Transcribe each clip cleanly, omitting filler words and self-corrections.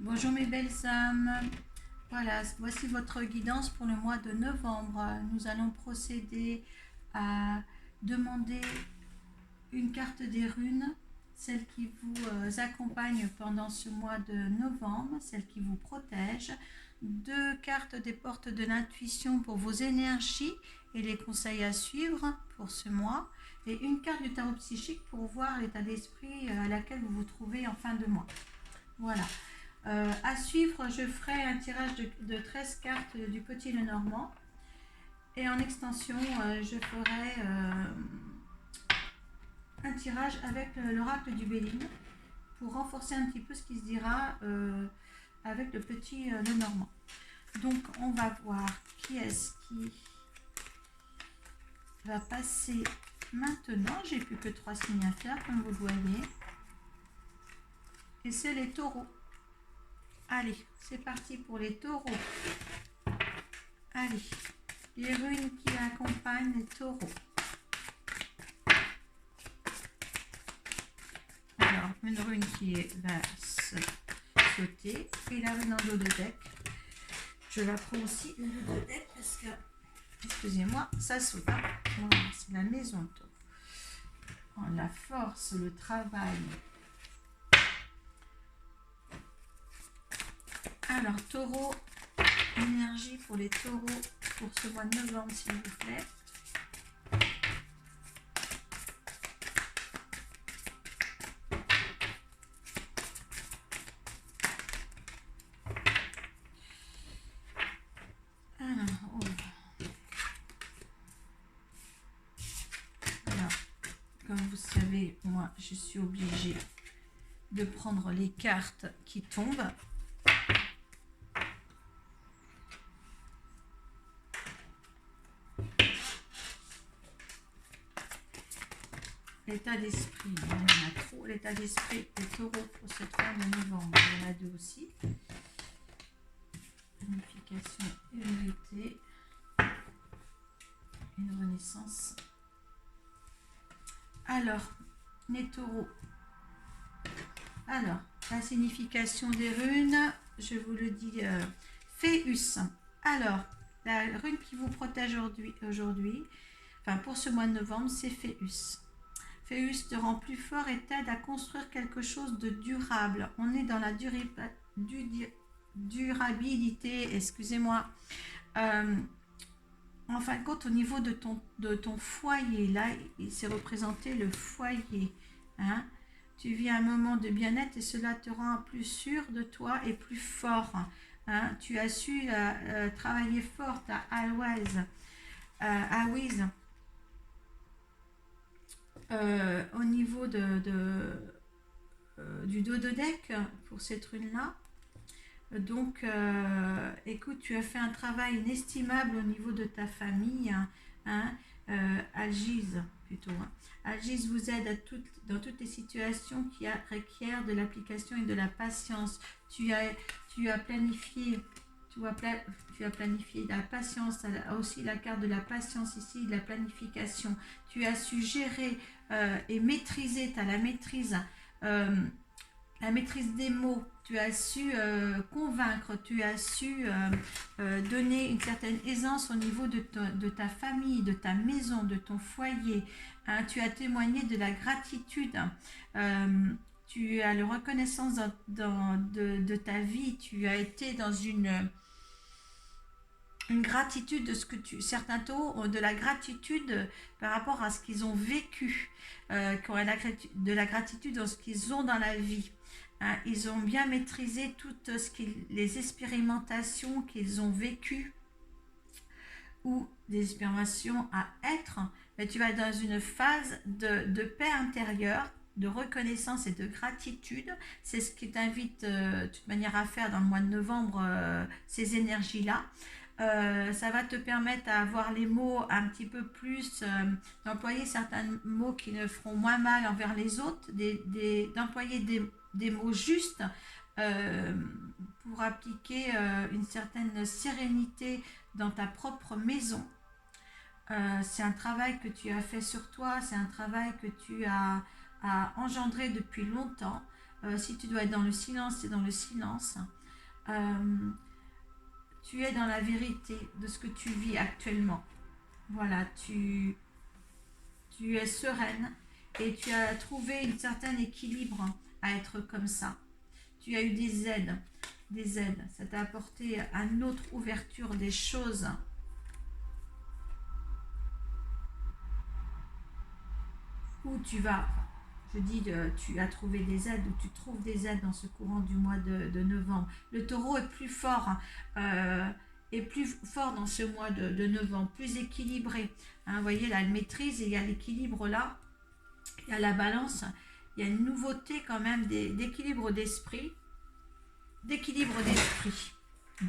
Bonjour mes belles âmes. Voilà, voici votre guidance pour le mois de novembre. Nous allons procéder à demander une carte des runes, celle qui vous accompagne pendant ce mois de novembre, celle qui vous protège. Deux cartes des portes de l'intuition pour vos énergies et les conseils à suivre pour ce mois. Et une carte du tarot psychique pour voir l'état d'esprit à laquelle vous vous trouvez en fin de mois. Voilà. À suivre, je ferai un tirage de 13 cartes du Petit Lenormand. Et en extension, je ferai un tirage avec l'oracle du Béline pour renforcer un petit peu ce qui se dira avec le Petit Lenormand. Donc, on va voir qui est-ce qui va passer maintenant. J'ai plus que 3 signes à faire, comme vous le voyez. Et c'est les taureaux. Allez, c'est parti pour les taureaux. Allez, les runes qui accompagnent les taureaux. Alors, une rune qui va se sauter et la rune en dos de deck. Je la prends aussi le dos de deck parce que, excusez-moi, ça saute. Hein. Voilà, c'est la maison de taureau. Oh, la force, le travail. Alors, taureau, énergie pour les taureaux pour ce mois de novembre, s'il vous plaît. Comme vous savez, moi, je suis obligée de prendre les cartes qui tombent. L'état d'esprit, il y en a trop. L'état d'esprit des taureaux pour cette fin de novembre, il y en a deux aussi. Unification et vérité. Une renaissance. Alors, les taureaux. Alors, la signification des runes, je vous le dis, Phéus. Alors, la rune qui vous protège aujourd'hui, enfin pour ce mois de novembre, c'est Phéus. Phéus te rend plus fort et t'aide à construire quelque chose de durable. On est dans la durabilité, excusez-moi. En fin de compte, au niveau de ton foyer, là, il s'est représenté le foyer. Hein. Tu vis un moment de bien-être et cela te rend plus sûr de toi et plus fort. Hein. Tu as su travailler fort à Wiz. Au niveau du dos de deck pour cette rune-là. Donc, écoute, tu as fait un travail inestimable au niveau de ta famille. Hein, Algise, plutôt. Hein. Algise vous aide dans toutes les situations qui requièrent de l'application et de la patience. Tu as planifié. Tu as planifié la patience, aussi la carte de la patience ici, de la planification. Tu as su gérer et maîtriser, tu as la maîtrise des mots, tu as su convaincre, tu as su donner une certaine aisance au niveau de ta famille, de ta maison, de ton foyer. Hein, tu as témoigné de la gratitude. Tu as la reconnaissance de ta vie. Tu as été dans une gratitude de ce que certains taureaux ont de la gratitude par rapport à ce qu'ils ont vécu, qui ont de la gratitude dans ce qu'ils ont dans la vie. Hein, ils ont bien maîtrisé toutes les expérimentations qu'ils ont vécues ou des expérimentations à être. Mais tu vas dans une phase de paix intérieure, de reconnaissance et de gratitude. C'est ce qui t'invite de toute manière à faire dans le mois de novembre, ces énergies-là. Ça va te permettre d'avoir les mots un petit peu plus, d'employer certains mots qui ne feront moins mal envers les autres, d'employer des mots justes pour appliquer une certaine sérénité dans ta propre maison. C'est un travail que tu as fait sur toi, c'est un travail que tu as engendré depuis longtemps. Si tu dois être dans le silence, c'est dans le silence. Tu es dans la vérité de ce que tu vis actuellement. Voilà, tu es sereine et tu as trouvé un certain équilibre à être comme ça. Tu as eu des aides. Ça t'a apporté une autre ouverture des choses. Où tu vas, je dis, tu as trouvé des aides, ou tu trouves des aides dans ce courant du mois de novembre. Le taureau est plus fort, dans ce mois de novembre, plus équilibré. Hein, vous voyez, là, elle maîtrise et il y a l'équilibre là, il y a la balance, il y a une nouveauté quand même d'équilibre d'esprit.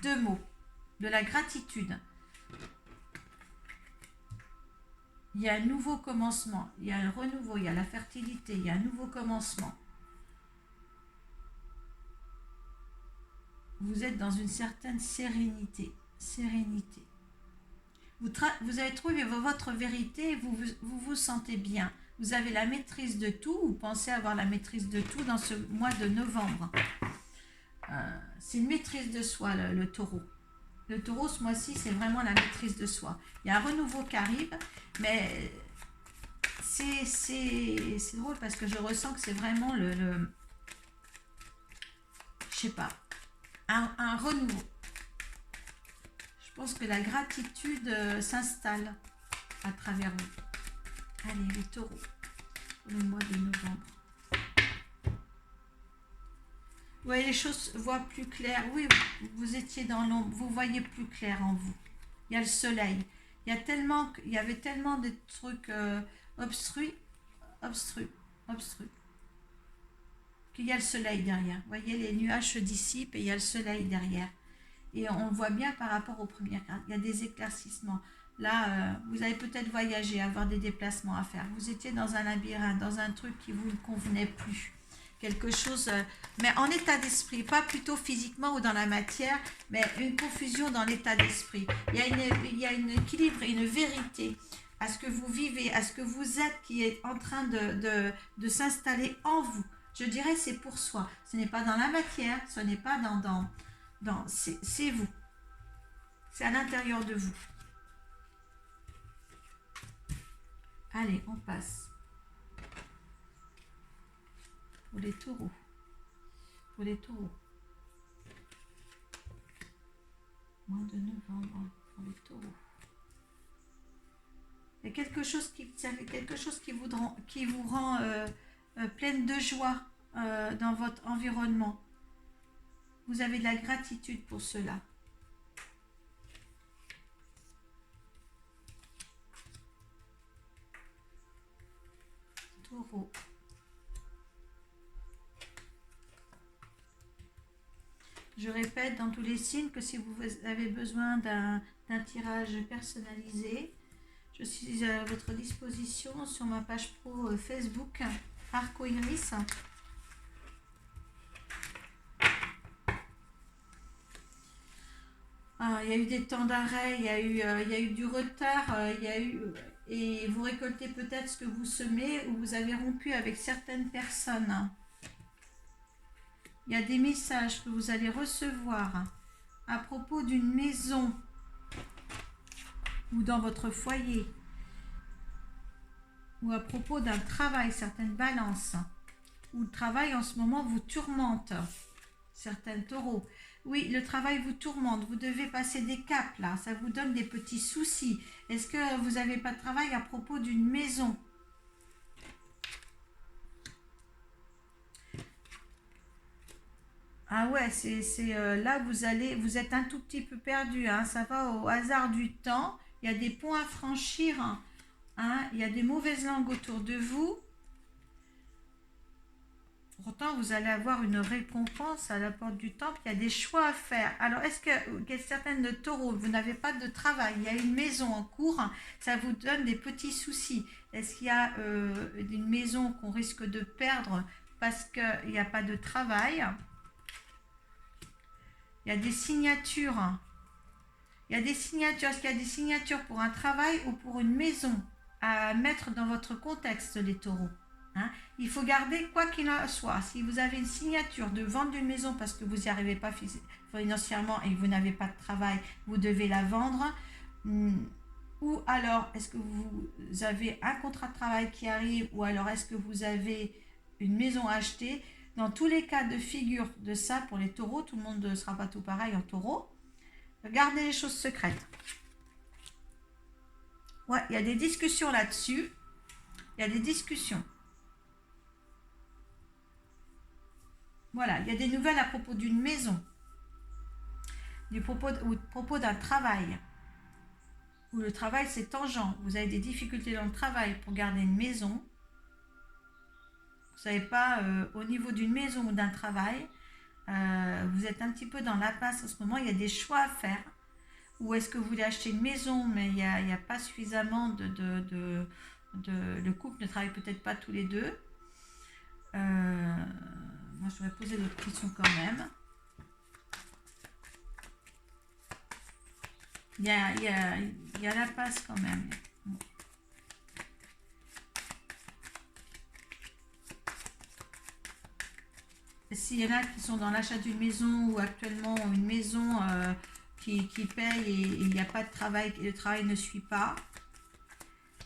Deux mots, de la gratitude. Il y a un nouveau commencement, il y a un renouveau, il y a la fertilité, il y a un nouveau commencement. Vous êtes dans une certaine sérénité. Vous avez trouvé votre vérité, vous vous sentez bien. Vous avez la maîtrise de tout, vous pensez avoir la maîtrise de tout dans ce mois de novembre. C'est une maîtrise de soi, le taureau. Le taureau, ce mois-ci, c'est vraiment la maîtrise de soi. Il y a un renouveau qui arrive, mais c'est drôle parce que je ressens que c'est vraiment je sais pas, un renouveau. Je pense que la gratitude s'installe à travers vous. Allez, les taureaux, pour le mois de novembre. Vous voyez, les choses voient plus clair. Oui, vous étiez dans l'ombre, vous voyez plus clair en vous. Il y a le soleil. Il y avait tellement de trucs obstrués, qu'il y a le soleil derrière. Vous voyez, les nuages se dissipent et il y a le soleil derrière. Et on voit bien par rapport aux premières cartes, il y a des éclaircissements. Là, vous avez peut-être voyagé, avoir des déplacements à faire. Vous étiez dans un labyrinthe, dans un truc qui ne vous convenait plus. Quelque chose, mais en état d'esprit, pas plutôt physiquement ou dans la matière, mais une confusion dans l'état d'esprit. Il y a un équilibre et une vérité à ce que vous vivez, à ce que vous êtes, qui est en train de s'installer en vous. Je dirais c'est pour soi. Ce n'est pas dans la matière, ce n'est pas c'est vous. C'est à l'intérieur de vous. Allez, on passe. Pour les taureaux. Mois de novembre pour les taureaux. Il y a quelque chose qui vous rend pleine de joie dans votre environnement. Vous avez de la gratitude pour cela. Taureau. Je répète dans tous les signes que si vous avez besoin d'un tirage personnalisé, je suis à votre disposition sur ma page pro Facebook, Arcoiris. Il y a eu des temps d'arrêt, il y a eu du retard, et vous récoltez peut-être ce que vous semez ou vous avez rompu avec certaines personnes. Il y a des messages que vous allez recevoir à propos d'une maison ou dans votre foyer ou à propos d'un travail, certaines balances, ou le travail en ce moment vous tourmente, certains taureaux. Oui, le travail vous tourmente, vous devez passer des caps là, ça vous donne des petits soucis. Est-ce que vous n'avez pas de travail à propos d'une maison ? Ah ouais, là vous êtes un tout petit peu perdu, hein, ça va au hasard du temps, il y a des ponts à franchir, hein, il y a des mauvaises langues autour de vous. Pourtant, vous allez avoir une récompense à la porte du temple, il y a des choix à faire. Alors, est-ce que certaines de taureaux, vous n'avez pas de travail, il y a une maison en cours, ça vous donne des petits soucis. Est-ce qu'il y a une maison qu'on risque de perdre parce qu'il n'y a pas de travail ? Il y a des signatures. Est-ce qu'il y a des signatures pour un travail ou pour une maison à mettre dans votre contexte, les taureaux, Hein. Il faut garder quoi qu'il en soit. Si vous avez une signature de vente d'une maison parce que vous n'y arrivez pas financièrement et que vous n'avez pas de travail, vous devez la vendre. Ou alors, est-ce que vous avez un contrat de travail qui arrive, ou alors est-ce que vous avez une maison à acheter? Dans tous les cas de figure de ça, pour les taureaux, tout le monde ne sera pas tout pareil en taureau. Gardez les choses secrètes. Ouais, il y a des discussions là-dessus. Il y a des discussions. Voilà, il y a des nouvelles à propos d'une maison, ou propos d'un travail, où le travail c'est tangent. Vous avez des difficultés dans le travail pour garder une maison. Vous ne savez pas, au niveau d'une maison ou d'un travail, vous êtes un petit peu dans l'impasse en ce moment. Il y a des choix à faire. Ou est-ce que vous voulez acheter une maison, mais il n'y a pas suffisamment le couple ne travaille peut-être pas tous les deux. Moi, je vais poser d'autres questions quand même. Il y a la passe quand même. S'il y en a qui sont dans l'achat d'une maison ou actuellement ont une maison qui paye et il n'y a pas de travail, et le travail ne suit pas,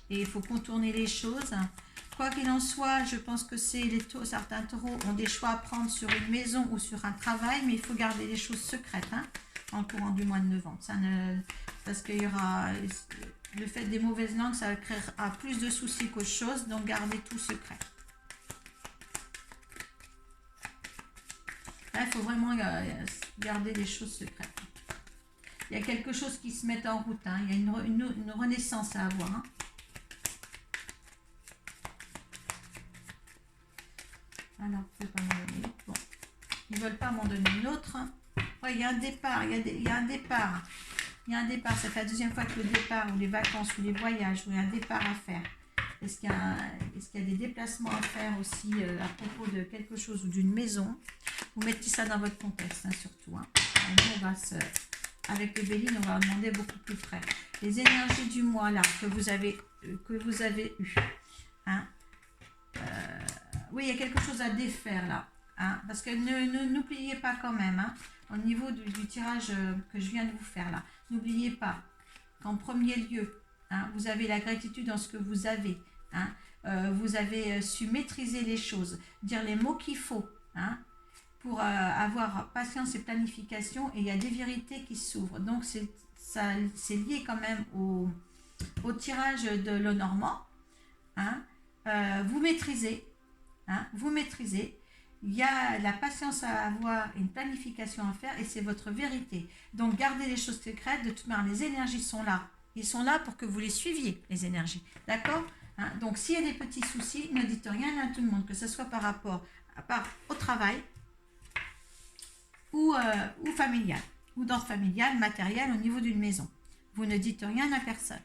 et il faut contourner les choses. Quoi qu'il en soit, je pense que certains taureaux ont des choix à prendre sur une maison ou sur un travail, mais il faut garder les choses secrètes en courant du mois de novembre. Parce qu'il y aura le fait des mauvaises langues, ça créera plus de soucis qu'autre chose, donc gardez tout secret. Là, il faut vraiment garder les choses secrètes. Il y a quelque chose qui se met en route, il y a une renaissance à avoir. Alors, je ne vais pas m'en donner. Bon, ils ne veulent pas m'en donner une autre. Ouais, il y a un départ, il y a un départ. Il y a un départ, ça fait la deuxième fois que le départ, ou les vacances, ou les voyages, où il y a un départ à faire. Est-ce qu'il y a des déplacements à faire aussi à propos de quelque chose ou d'une maison? Vous mettez ça dans votre contexte, surtout. Et nous, avec les Béline, on va demander beaucoup plus près. Les énergies du mois, là, que vous avez eues. Oui, il y a quelque chose à défaire, là. Parce que n'oubliez pas quand même, au niveau du tirage que je viens de vous faire, là, n'oubliez pas qu'en premier lieu, vous avez la gratitude dans ce que vous avez. Vous avez su maîtriser les choses, dire les mots qu'il faut, pour avoir patience et planification, et il y a des vérités qui s'ouvrent. Donc, c'est lié quand même au tirage de Lenormand. Vous maîtrisez. Vous maîtrisez. Il y a la patience à avoir, une planification à faire, et c'est votre vérité. Donc, gardez les choses secrètes. De toute manière, les énergies sont là. Ils sont là pour que vous les suiviez, les énergies. D'accord ? Donc, s'il y a des petits soucis, ne dites rien à tout le monde, que ce soit par rapport au travail ou familial, ou d'ordre familial, matériel, au niveau d'une maison. Vous ne dites rien à personne,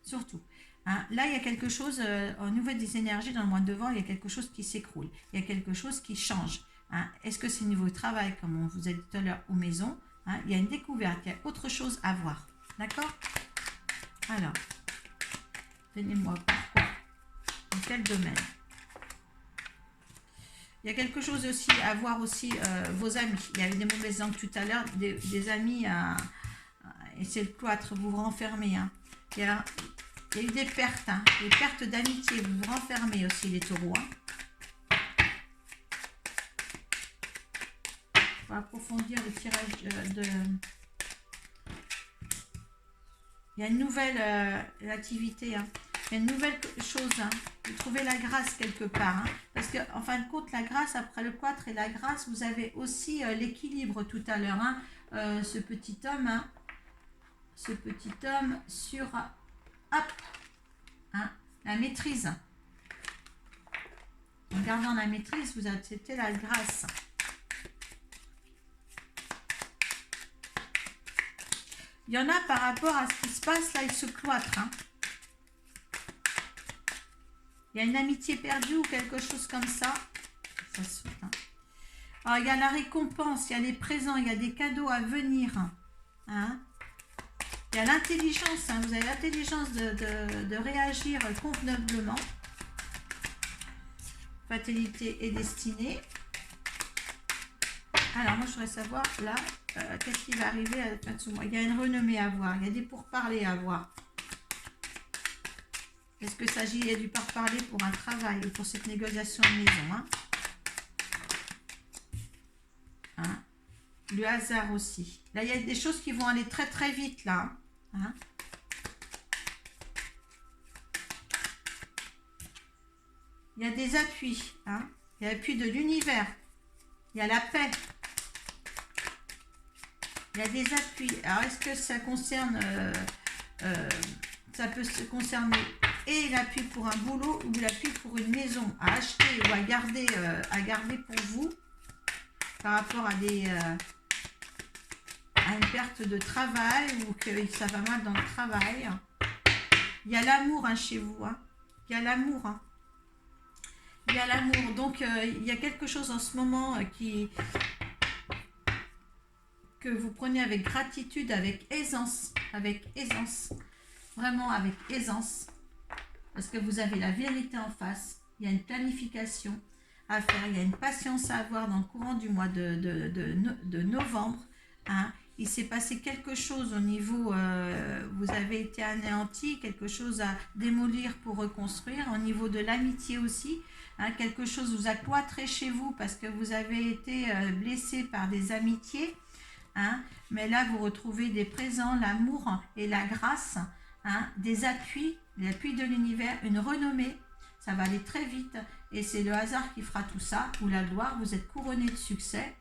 surtout. Là, il y a quelque chose, au niveau des énergies, dans le mois de novembre, il y a quelque chose qui s'écroule. Il y a quelque chose qui change. Est-ce que c'est au niveau du travail, comme on vous a dit tout à l'heure, aux maisons? Il y a une découverte, il y a autre chose à voir. D'accord? Alors, donnez-moi pourquoi, dans quel domaine? Il y a quelque chose aussi à voir aussi, vos amis. Il y avait des mauvaises langues tout à l'heure, des amis, et c'est le cloître, vous vous renfermez. Il y a eu des pertes, des pertes d'amitié, vous vous renfermez aussi les taureaux. On va approfondir le tirage de... Il y a une nouvelle activité, il y a une nouvelle chose, vous trouvez la grâce quelque part, parce qu'en fin de compte, la grâce, après le cloître et la grâce, vous avez aussi l'équilibre tout à l'heure, ce petit homme sur la maîtrise. En gardant la maîtrise, vous acceptez la grâce. Il y en a par rapport à ce qui se passe, là, il se cloître. Il y a une amitié perdue ou quelque chose comme ça. Ça se fait, Alors, il y a la récompense, il y a les présents, il y a des cadeaux à venir. Il y a l'intelligence, vous avez l'intelligence de réagir convenablement. fatalité et destinée. Alors moi je voudrais savoir là, qu'est-ce qui va arriver à la fin de ce mois. Il y a une renommée à voir, il y a des pourparlers à voir. Est-ce que s'agit du pourparler pour un travail ou pour cette négociation de maison, hein? Hein? Le hasard aussi. Là il y a des choses qui vont aller très très vite là. Hein? Il y a des appuis, hein? Il y a l'appui de l'univers, il y a la paix. Il y a des appuis. Alors, est-ce que ça concerne, ça peut se concerner et l'appui pour un boulot ou l'appui pour une maison à acheter ou à garder pour vous par rapport à à une perte de travail ou que ça va mal dans le travail. Il y a l'amour hein, chez vous. Hein. Il y a l'amour. Hein. Il y a l'amour. Donc, il y a quelque chose en ce moment que vous prenez avec gratitude, avec aisance, vraiment avec aisance, parce que vous avez la vérité en face, il y a une planification à faire, il y a une patience à avoir dans le courant du mois de novembre, hein. Il s'est passé quelque chose au niveau, vous avez été anéanti, quelque chose à démolir pour reconstruire, au niveau de l'amitié aussi, hein, quelque chose vous a cloîtré chez vous parce que vous avez été blessé par des amitiés. Hein, mais là vous retrouvez des présents, l'amour et la grâce, hein, des appuis, l'appui de l'univers, une renommée, ça va aller très vite et c'est le hasard qui fera tout ça, ou la gloire, vous êtes couronné de succès.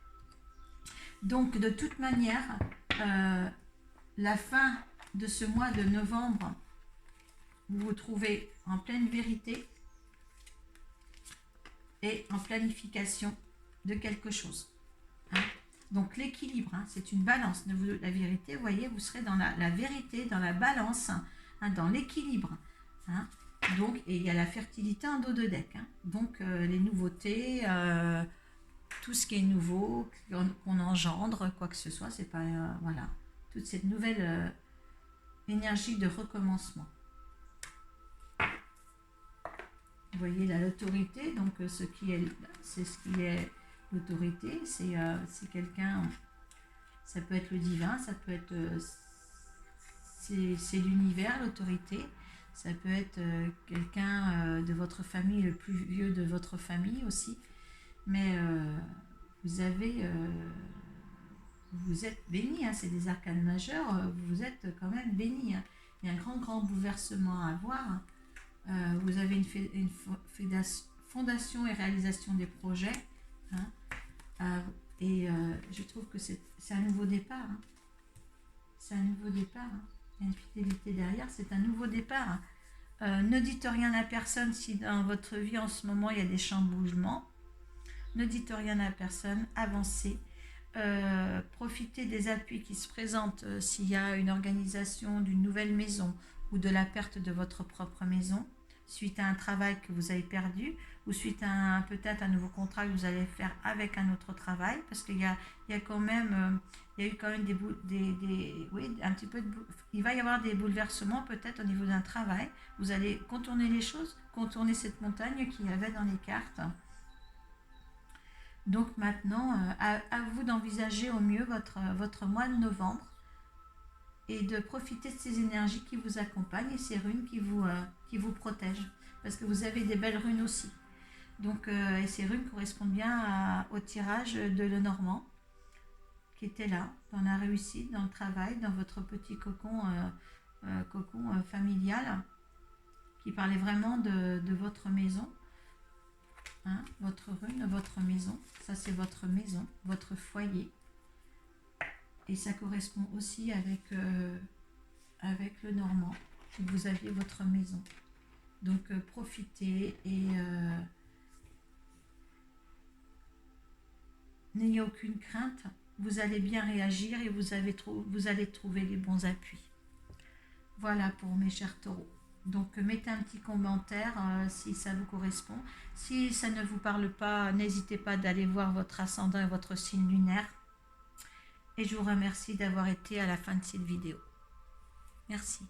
Donc de toute manière, la fin de ce mois de novembre, vous vous trouvez en pleine vérité et en planification de quelque chose. Hein. Donc l'équilibre, hein, c'est une balance. La vérité, vous voyez, vous serez dans la vérité, dans la balance, hein, dans l'équilibre. Hein. Donc, et il y a la fertilité en dos de deck. Hein. Donc les nouveautés, tout ce qui est nouveau, qu'on engendre, quoi que ce soit, c'est pas voilà, toute cette nouvelle énergie de recommencement. Vous voyez l'autorité, donc c'est ce qui est l'autorité, c'est quelqu'un, ça peut être le divin, ça peut être, c'est l'univers, l'autorité, ça peut être quelqu'un de votre famille, le plus vieux de votre famille aussi, mais vous êtes béni, hein, c'est des arcanes majeurs, vous êtes quand même béni, hein. Il y a un grand bouleversement à avoir, hein. Vous avez une fondation et réalisation des projets, hein, et je trouve que c'est un nouveau départ, hein. C'est un nouveau départ, hein. Il y a une fidélité derrière, c'est un nouveau départ, hein. Ne dites rien à personne si dans votre vie en ce moment il y a des chamboulements, ne dites rien à personne, avancez, profitez des appuis qui se présentent s'il y a une organisation d'une nouvelle maison ou de la perte de votre propre maison, suite à un travail que vous avez perdu, ou suite à peut-être un nouveau contrat que vous allez faire avec un autre travail, parce qu'il y a quand même, il y a eu quand même oui, un petit peu il va y avoir des bouleversements peut-être au niveau d'un travail, vous allez contourner les choses, contourner cette montagne qu'il y avait dans les cartes. Donc maintenant, à vous d'envisager au mieux votre mois de novembre, et de profiter de ces énergies qui vous accompagnent et ces runes qui vous protègent. Parce que vous avez des belles runes aussi. Donc, et ces runes correspondent bien au tirage de Lenormand, qui était là, dans la réussite, dans le travail, dans votre petit cocon familial, qui parlait vraiment de votre maison. Hein, votre rune, votre maison. Ça, c'est votre maison, votre foyer. Et ça correspond aussi avec le Normand, où vous aviez votre maison. Donc profitez et n'ayez aucune crainte. Vous allez bien réagir et vous allez trouver les bons appuis. Voilà pour mes chers taureaux. Donc mettez un petit commentaire si ça vous correspond. Si ça ne vous parle pas, n'hésitez pas d'aller voir votre ascendant et votre signe lunaire. Et je vous remercie d'avoir été à la fin de cette vidéo. Merci.